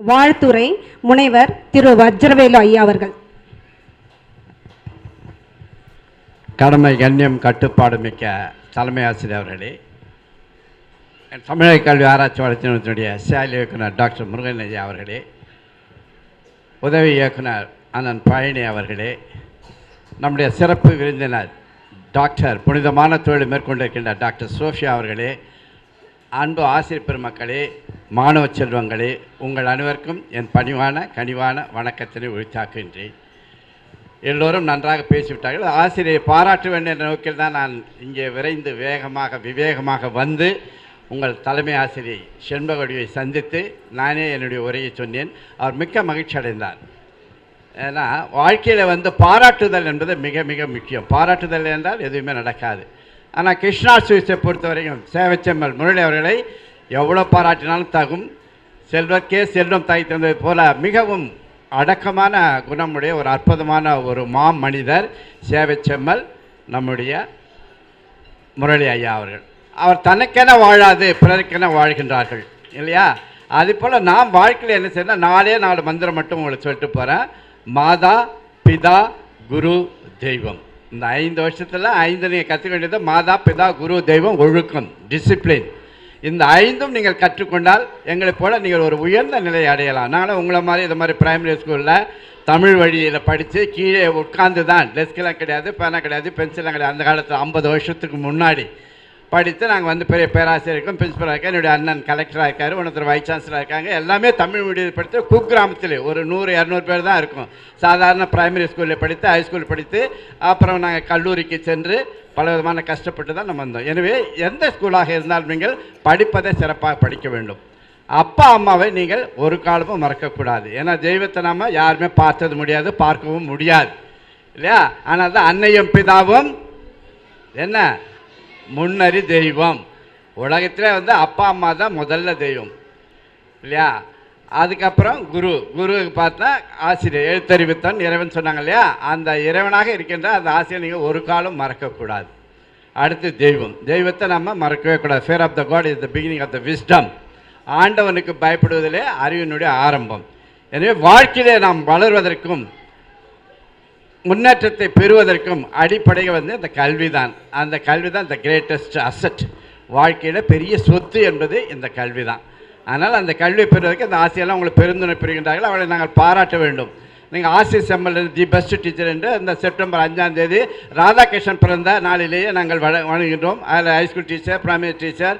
வாழ்த்துரை முனைவர் திரு வஜ்ரவேலு ஐயா அவர்கள். கடமை கண்ணியம் கட்டுப்பாடு மிக்க தலைமை ஆசிரியர் அவர்களே, தமிழக கல்வி ஆராய்ச்சி வளர்ச்சியினுடைய செயல் இயக்குனர் டாக்டர் முருகன் ஐயா அவர்களே, உதவி இயக்குனர் அண்ணன் பழனி அவர்களே, நம்முடைய சிறப்பு விருந்தினர் டாக்டர் புனிதமான தொழில் மேற்கொண்டிருக்கின்ற டாக்டர் சோஃபியா அவர்களே, அன்பு ஆசிரியர் பெருமக்களே, மாணவ செல்வங்களே, உங்கள் அனைவருக்கும் என் பணிவான கனிவான வணக்கத்தினை உரித்தாக்குகின்றேன். எல்லோரும் நன்றாக பேசிவிட்டார்கள். ஆசிரியை பாராட்ட வேண்டும் என்ற நோக்கில் தான் நான் இங்கே விரைந்து விவேகமாக வந்து உங்கள் தலைமை ஆசிரியை செண்பகொடியை சந்தித்து நானே என்னுடைய உரையை சொன்னேன். அவர் மிக்க மகிழ்ச்சி அடைந்தார். ஏன்னா வாழ்க்கையில் பாராட்டுதல் என்பது மிக மிக முக்கியம். பாராட்டுதல் என்றால் எதுவுமே நடக்காது. ஆனால் கிருஷ்ணா சுவிஸை பொறுத்தவரைக்கும் சேவச்செம்மல் முரளி அவர்களை எவ்வளோ பாராட்டினாலும் தகும். செல்வர்க்கே செல்வம் தாய் தந்தது போல மிகவும் அடக்கமான குணமுடைய ஒரு அற்புதமான ஒரு மனிதர் சேவச்செம்மல் நம்முடைய முரளி ஐயா அவர்கள். அவர் தனக்கென வாழாது பிறருக்கென வாழ்கின்றார்கள் இல்லையா? அதுபோல் நாம் வாழ்க்கையில் என்ன செய்யணும், 4 மந்திரம் மட்டும் உங்களுக்கு சொல்லிட்டு போகிறேன். மாதா பிதா குரு தெய்வம். இந்த 5 வருஷத்தில் 5 நீங்கள் கற்றுக்க வேண்டியது மாதா பிதா குரு தெய்வம், ஒழுக்கம், டிசிப்ளின். இந்த 5ம் நீங்கள் கற்றுக்கொண்டால் எங்களை போல் நீங்கள் ஒரு உயர்ந்த நிலையை அடையலாம். நாங்களும் உங்களை மாதிரி இது மாதிரி பிரைமரி ஸ்கூலில் தமிழ் வழியில் படித்து கீழே உட்கார்ந்து தான், டெஸ்கெலாம் கிடையாது, பேனா கிடையாது, பென்சிலாம் கிடையாது. அந்த காலத்தில் 50 வருஷத்துக்கு முன்னாடி படித்து நாங்கள் பெரிய பேராசிரியர் இருக்கோம், பிரின்சிபலாக இருக்கேன். என்னுடைய அண்ணன் கலெக்டராக இருக்கார், ஒருத்தர் வைஸ் சான்சலராக இருக்காங்க. எல்லாமே தமிழ் மீடியம் படித்து குக்கிராமத்தில் ஒரு 100-200 பேர் தான் இருக்கும். சாதாரண பிரைமரி ஸ்கூலில் படித்து ஹைஸ்கூல் படித்து அப்புறம் நாங்கள் கல்லூரிக்கு சென்று பல விதமான கஷ்டப்பட்டு தான் நம்ம வந்தோம். எனவே எந்த ஸ்கூலாக இருந்தாலும் நீங்கள் படிப்பதை சிறப்பாக படிக்க வேண்டும். அப்பா அம்மாவை நீங்கள் ஒரு காலமும் மறக்கக்கூடாது. ஏன்னா தெய்வத்தை நாம் யாருமே பார்த்தது முடியாது, பார்க்கவும் முடியாது இல்லையா? ஆனால் தான் அன்னையும் பிதாவும் என்ன முன்னறி தெய்வம். உலகத்தில் அப்பா அம்மா தான் முதல்ல தெய்வம் இல்லையா? அதுக்கப்புறம் குருவுக்கு பார்த்தா ஆசிரியர், எழுத்தறிவித்தான் இறைவன் சொன்னாங்க இல்லையா? அந்த இறைவனாக இருக்கின்ற அந்த ஆசிரியர் நீங்கள் ஒரு காலம் மறக்கக்கூடாது. அடுத்து தெய்வத்தை நம்ம மறக்கவே கூடாது. Fear of the God is the beginning of the wisdom. ஆண்டவனுக்கு பயப்படுவதிலே அறிவினுடைய ஆரம்பம். எனவே வாழ்க்கையிலே நாம் வளர்வதற்கும் முன்னேற்றத்தை பெறுவதற்கும் அடிப்படை இந்த கல்வி தான். அந்த கல்வி தான் த கிரேட்டஸ்ட் அசட். வாழ்க்கையில் பெரிய சொத்து என்பது இந்த கல்வி தான். அதனால் அந்த கல்வி பெறுவதற்கு அந்த ஆசிரியெல்லாம் உங்களுக்கு பெருந்துணை பெறுகின்றார்கள். அவளை நாங்கள் பாராட்ட வேண்டும். நீங்கள் ஆசிரியர் செம்மல் தி பெஸ்ட் டீச்சர் என்று இந்த செப்டம்பர் 5ஆம் தேதி ராதாகிருஷ்ணன் பிறந்த நாளிலேயே நாங்கள் வழங்குகின்றோம். அதில் high school teacher, primary teacher,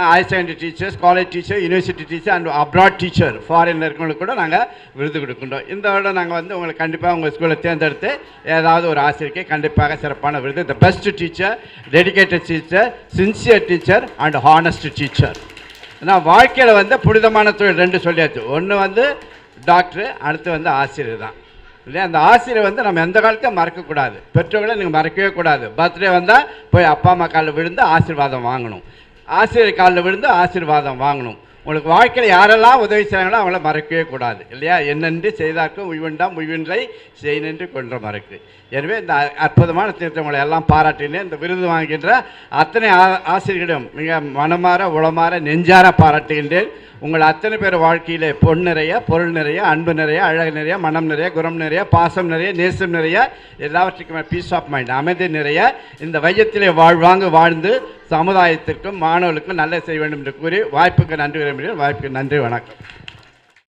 higher secondary teachers, college teacher, university teacher and abroad teacher, foreign இருக்கவங்களுக்கு கூட நாங்கள் விருது கொடுக்கின்றோம். இந்த வருடம் நாங்கள் உங்களுக்கு கண்டிப்பாக உங்கள் ஸ்கூலில் தேர்ந்தெடுத்து ஏதாவது ஒரு ஆசிரியருக்கு கண்டிப்பாக சிறப்பான விருது, the best teacher, dedicated teacher, sincere teacher and honest teacher. நான் வாழ்க்கையில் புனிதமான தொழில் 2 சொல்லியாச்சு. ஒன்று டாக்டர், அடுத்து ஆசிரியர் தான் இல்லையா? அந்த ஆசிரியர் நம்ம எந்த காலத்தையும் மறக்கக்கூடாது. பெற்றோர்களை நீங்கள் மறக்கவே கூடாது. பர்த்டே வந்தால் போய் அப்பா அம்மா காலில் விழுந்து ஆசீர்வாதம் வாங்கணும். ஆசிரியர் காலில் விழுந்து ஆசீர்வாதம் வாங்கணும். உங்களுக்கு வாழ்க்கையில் யாரெல்லாம் உதவி செய்கிறாங்களோ அவங்கள மறக்கவே கூடாது இல்லையா? என்னென்று செய்தாக்கும் உய்வண்டாம் உய்வின்றை செய் நின்று கொன்ற மறக்கு. எனவே இந்த அற்புதமான திட்டங்களை எல்லாம் பாராட்டினேன். இந்த விருது வாங்குகின்ற அத்தனை ஆசிரியர்களிடம் மிக மனமாற உளமாற நெஞ்சார பாராட்டுகின்றேன். உங்கள் அத்தனை பேர் வாழ்க்கையில் பொன் நிறைய, பொருள் நிறைய, அன்பு நிறைய, அழகு நிறைய, மனம் நிறைய, குணம் நிறைய, பாசம் நிறைய, நேசம் நிறைய, எல்லாவற்றுக்குமே பீஸ் ஆஃப் மைண்ட், அமைதி நிறைய, இந்த வையத்திலே வாழ்ந்து சமுதாயத்திற்கும் மாணவர்களுக்கும் நல்ல செய்ய வேண்டும் என்று கூறி வாய்ப்புக்கு நன்றி விரும்புகிறேன். வாய்ப்புக்கு நன்றி, வணக்கம்.